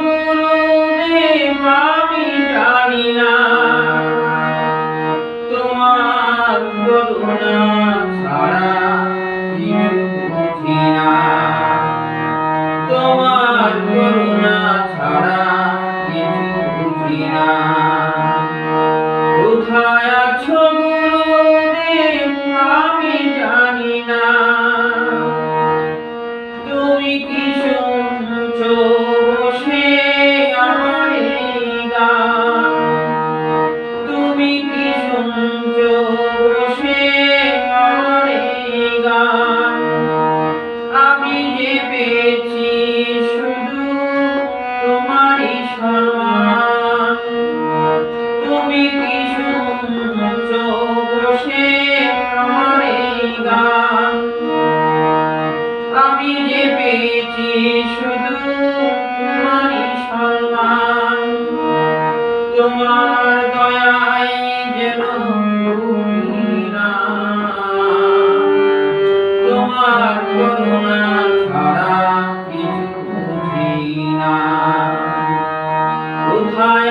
গুরুদেব আমি জানি না তোমার করুণা ছাড়া কিছু বুঝি না, তোমার করুণা ছাড়া কিছু বুঝি না। কোথায় আছো গুরুদেব আমি জানি না, তুমি কি শুনছো বসে আমার এই গান? তুমি কি শুনছো বসে আমার এই গান? আমি যে পেয়েছি শুধু তোমারই সম্মান। তুমি কি শুনছো বসে আমার এই গান? আমি যে পেয়েছি শুধু তোমারই সম্মান। তোমার দয়ায় যেন ভুলি না, তোমার করুণা ছাড়া কিছু বুঝি না। কোথায়